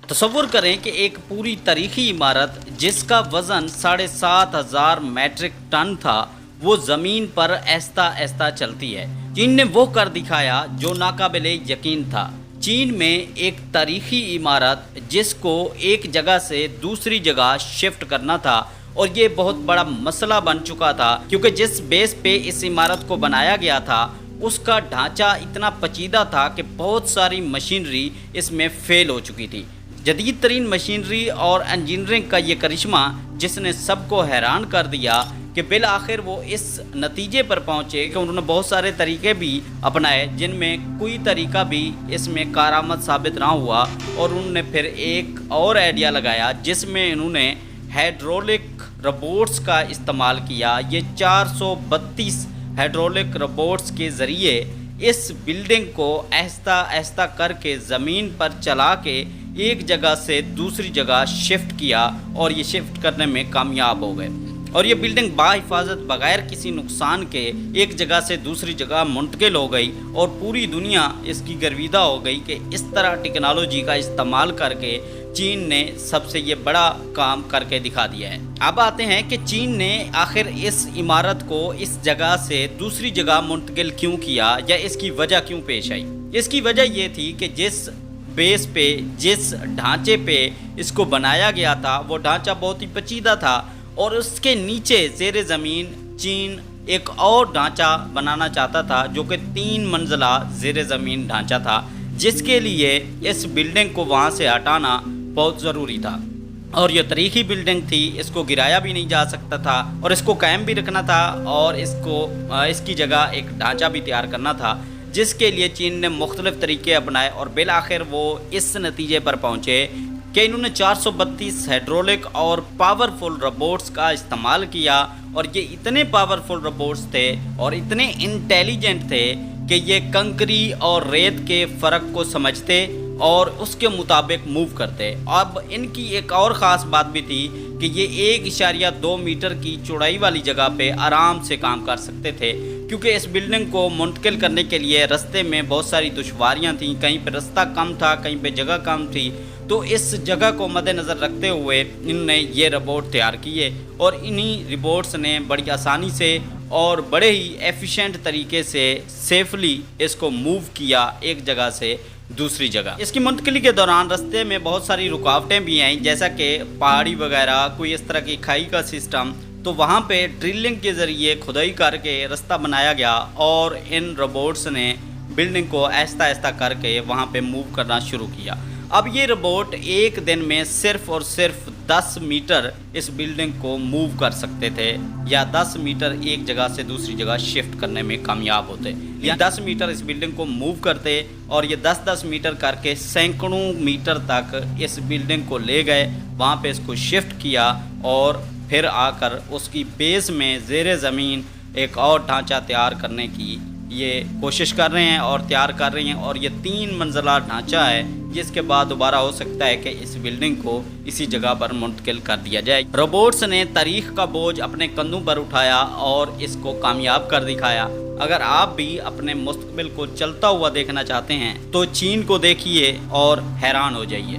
تصور کریں کہ ایک پوری تاریخی عمارت جس کا وزن 7,500 میٹرک ٹن تھا وہ زمین پر آہستہ آہستہ چلتی ہے۔ چین نے وہ کر دکھایا جو ناقابل یقین تھا۔ چین میں ایک تاریخی عمارت جس کو ایک جگہ سے دوسری جگہ شفٹ کرنا تھا، اور یہ بہت بڑا مسئلہ بن چکا تھا کیونکہ جس بیس پہ اس عمارت کو بنایا گیا تھا اس کا ڈھانچہ اتنا پیچیدہ تھا کہ بہت ساری مشینری اس میں فیل ہو چکی تھی۔ جدید ترین مشینری اور انجینئرنگ کا یہ کرشمہ جس نے سب کو حیران کر دیا کہ بالآخر وہ اس نتیجے پر پہنچے کہ انہوں نے بہت سارے طریقے بھی اپنائے جن میں کوئی طریقہ بھی اس میں کارآمد ثابت نہ ہوا، اور انہوں نے پھر ایک اور آئیڈیا لگایا جس میں انہوں نے ہائیڈرولک روبوٹس کا استعمال کیا۔ یہ 432 ہائیڈرولک روبوٹس کے ذریعے اس بلڈنگ کو آہستہ آہستہ کر کے زمین پر چلا کے ایک جگہ سے دوسری جگہ شفٹ کیا، اور یہ شفٹ کرنے میں کامیاب ہو گئے، اور یہ بلڈنگ باحفاظت بغیر کسی نقصان کے ایک جگہ سے دوسری جگہ منتقل ہو گئی، اور پوری دنیا اس کی گرویدہ ہو گئی کہ اس طرح ٹیکنالوجی کا استعمال کر کے چین نے سب سے یہ بڑا کام کر کے دکھا دیا ہے۔ اب آتے ہیں کہ چین نے آخر اس عمارت کو اس جگہ سے دوسری جگہ منتقل کیوں کیا، یا اس کی وجہ کیوں پیش آئی۔ اس کی وجہ یہ تھی کہ جس بیس پہ، جس ڈھانچے پہ اس کو بنایا گیا تھا وہ ڈھانچہ بہت ہی پیچیدہ تھا، اور اس کے نیچے زیر زمین چین ایک اور ڈھانچہ بنانا چاہتا تھا جو کہ 3 منزلہ زیر زمین ڈھانچہ تھا، جس کے لیے اس بلڈنگ کو وہاں سے ہٹانا بہت ضروری تھا، اور یہ تاریخی بلڈنگ تھی، اس کو گرایا بھی نہیں جا سکتا تھا، اور اس کو قائم بھی رکھنا تھا، اور اس کی جگہ ایک ڈھانچہ بھی تیار کرنا تھا، جس کے لیے چین نے مختلف طریقے اپنائے، اور بالآخر وہ اس نتیجے پر پہنچے کہ انہوں نے 432 ہائیڈرولک اور پاورفل روبوٹس کا استعمال کیا، اور یہ اتنے پاورفل روبوٹس تھے اور اتنے انٹیلیجنٹ تھے کہ یہ کنکری اور ریت کے فرق کو سمجھتے اور اس کے مطابق موو کرتے۔ اب ان کی ایک اور خاص بات بھی تھی کہ یہ 1.2 میٹر کی چوڑائی والی جگہ پہ آرام سے کام کر سکتے تھے، کیونکہ اس بلڈنگ کو منتقل کرنے کے لیے رستے میں بہت ساری دشواریاں تھیں، کہیں پہ رستہ کم تھا، کہیں پہ جگہ کم تھی، تو اس جگہ کو مد نظر رکھتے ہوئے انہوں نے یہ روبوٹ تیار کیے، اور انہی روبوٹس نے بڑی آسانی سے اور بڑے ہی ایفیشینٹ طریقے سے سیفلی اس کو موو کیا ایک جگہ سے دوسری جگہ۔ اس کی منتقلی کے دوران رستے میں بہت ساری رکاوٹیں بھی آئیں، جیسا کہ پہاڑی وغیرہ، کوئی اس طرح کی کھائی کا سسٹم، تو وہاں پہ ڈرلنگ کے ذریعے کھدائی کر کے رستہ بنایا گیا، اور ان روبوٹس نے بلڈنگ کو آہستہ آہستہ کر کے وہاں پہ موو کرنا شروع کیا۔ اب یہ روبوٹ ایک دن میں صرف اور صرف 10 میٹر اس بلڈنگ کو موو کر سکتے تھے، یا 10 میٹر ایک جگہ سے دوسری جگہ شفٹ کرنے میں کامیاب ہوتے۔ یہ 10 میٹر اس بلڈنگ کو موو کرتے، اور یہ 10-10 میٹر کر کے سینکڑوں میٹر تک اس بلڈنگ کو لے گئے، وہاں پہ اس کو شفٹ کیا، اور پھر آ کر اس کی بیس میں زیر زمین ایک اور ڈھانچہ تیار کرنے کی یہ کوشش کر رہے ہیں اور تیار کر رہے ہیں، اور یہ 3 منزلہ ڈھانچہ ہے جس کے بعد دوبارہ ہو سکتا ہے کہ اس بلڈنگ کو اسی جگہ پر منتقل کر دیا جائے۔ روبوٹس نے تاریخ کا بوجھ اپنے کندھوں پر اٹھایا اور اس کو کامیاب کر دکھایا۔ اگر آپ بھی اپنے مستقبل کو چلتا ہوا دیکھنا چاہتے ہیں تو چین کو دیکھیے اور حیران ہو جائیے۔